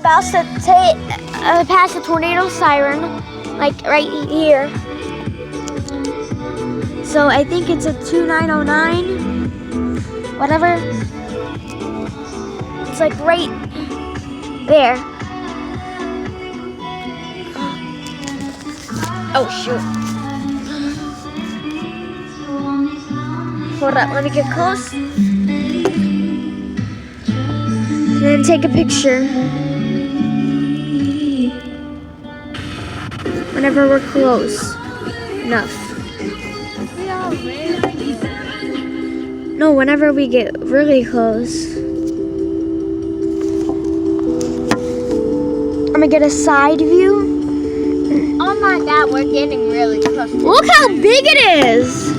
about to pass a tornado siren, like right here. So I think it's a 2909, whatever. It's like right there. Oh shoot. Hold up, let me get close. And then take a picture. Whenever we're close enough. No, whenever we get really close. I'm gonna get a side view. Oh my God, we're getting really close. Look how big it is.